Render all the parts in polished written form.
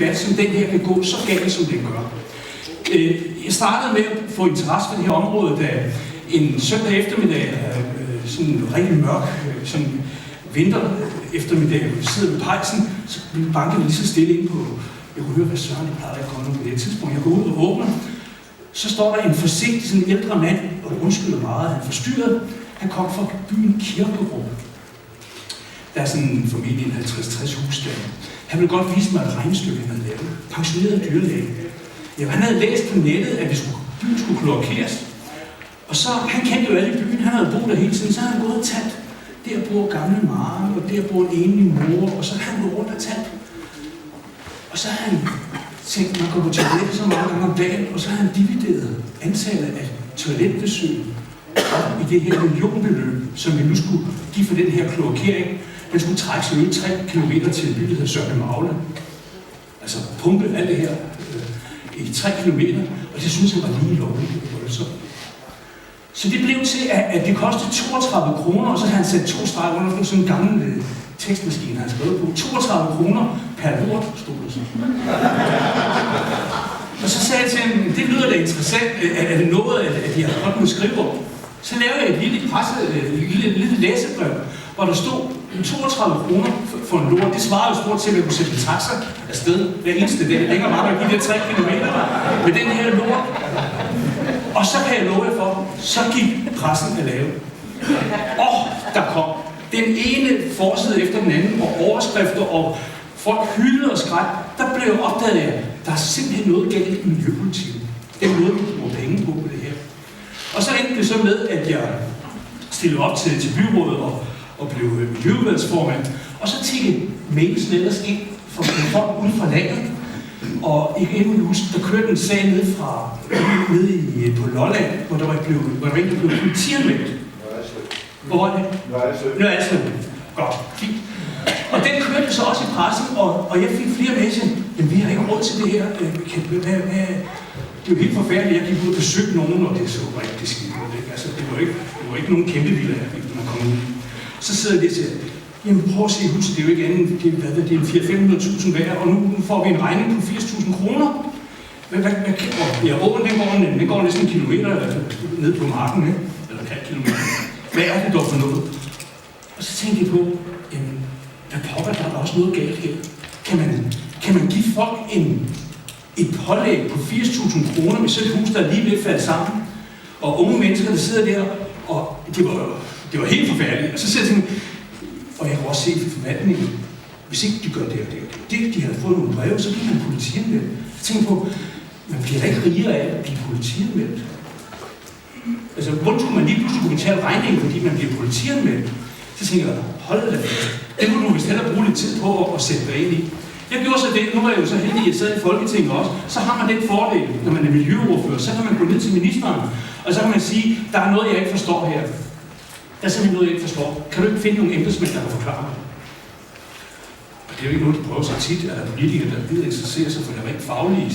debat som den her kan gå så galt, som den gør. Jeg startede med at få interesse for det her område, da en søndag eftermiddag, sådan rigtig mørk, sådan vinter eftermiddag, vi sidder ved pejsen, så banker vi lige så stille ind på, jeg kunne høre, hvad Søren plejede at komme på det tidspunkt. Jeg går ud og åbner, så står der en forsigtig, sådan en ældre mand, og undskylder meget, han forstyrrede. Han kom fra byen Kirkerup. Der er sådan formentlig en 50-60 hus der. Han ville godt vise mig et regnestykke, han havde lavet. Pensioneret dyrlæge. Ja, han havde læst på nettet, at byen skulle kloakeres. Og så, han kendte jo alle i byen, han havde boet der hele tiden, så havde han gået og talt. Der bor gamle Maren, og der bor en enlig mor, og så havde han gået rundt og talt. Og så havde han tænkt, man går på toilettet så mange gange om dagen, og så havde han divideret antallet af toiletbesøg op i det her millionbeløb, som vi nu skulle give for den her kloakering. Den skulle trække sig 3 kilometer til en by, der hedder Søren Magle. Altså pumpe alt det her i 3 kilometer, og det synes jeg var lige lovligt. Så det blev til, at det kostede 32 kroner, og så havde han sat 2 streger under sådan en gammel tekstmaskine, han skrev på. 32 kroner per lort, stod det så. Og så sagde jeg til ham, det lyder da interessant, at det noget, at de har godt med skrivebord. Så lavede jeg et lille læsebrev, hvor der stod 32 kroner for en lort. Det svarede jo stort til, at jeg kunne sætte en taxa afsted hver eneste dag. Længere var der de der 3 kilometer med den her lort. Og så kan jeg love jer for, så gik pressen at lave. Der kom den ene forside efter den anden, og overskrifter, og folk hyldede og skræk. Der blev opdaget af, der er simpelthen noget galt i miljøpolitikken. Det er noget, vi bruger penge på det her. Og så endte det så med, at jeg stillede op til byrådet og blev miljøudvalgsformand. Og så tiggede mailsen ellers ind fra folk ude fra landet. Og ikke endnu huske, der kørte en sag nede på Lolland, hvor der var en, der blev politianmeldt. Hvor var det? Nørreslev. Godt, fint. Og den kørte så også i pressen, og jeg fik flere mails. Jamen, vi har ikke råd til det her. Det er jo helt forfærdeligt. Jeg gik ud og besøgte nogen, og det så rigtig skidt ud. Altså, det var ikke nogen kæmpe villa, når man kom ud. Så sidder jeg lidt til, jamen prøv at se huset, det er jo ikke andet, det er 400-500.000 værd, og nu får vi en regning på 80.000 kroner. Ja, åen, den går næsten en kilometer ned på marken, ikke? Eller halv kilometer. Hvad er det dog for noget? Og så tænkte jeg på, jamen, hvad pokker, der er også noget galt her. Kan man give folk et pålæg på 80.000 kroner, hvis et hus, der lige ved faldt sammen, og unge mennesker, der sidder der, og det var helt forfærdeligt. Og så siger jeg til og jeg kan også se i forvaltningen, hvis ikke de gør det og det og det, de har fået nogle breve, så bliver man politianmeldt. Jeg tænker på, man bliver da ikke rigere af at blive politianmeldt. Altså, hvordan skulle man lige pludselig kunne betale regningen, fordi man bliver politianmeldt? Så tænker jeg, hold da fast. Det må du vist hellere bruge lidt tid på at sætte dig ind i. Jeg gjorde så det, nu var jeg jo så heldig, at jeg sad i Folketinget også, så har man den fordel, når man er miljøordfører, så kan man gå ned til ministeren, og så kan man sige, der er noget, jeg ikke forstår her. Der er simpelthen noget, jeg ikke forstår. Kan du ikke finde nogle embedsmænd, der kan forklare mig? Og det er jo ikke noget, de prøver så tit, at der er politikere, der gider interessere sig for det rent faglige.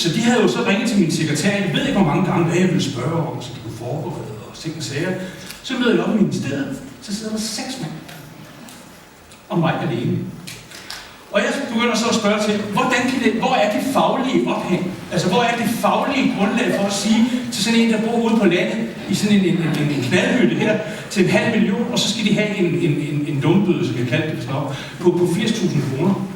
Så de havde jo så ringet til min sekretær. Jeg ved ikke, hvor mange gange, hvad jeg ville spørge om, så de kunne forberede og ting og sager. Så møder jeg op i ministeriet, så sidder der 6 mænd. Og mig alene. Og jeg begynder så at spørge til, hvor er det faglige ophæng? Altså, hvor er det faglige grundlag for at sige til sådan en, der bor ude på landet, i sådan en knaldhytte her, til 500.000, og så skal de have en dumbøde, som jeg kaldte det, på 80.000 kroner.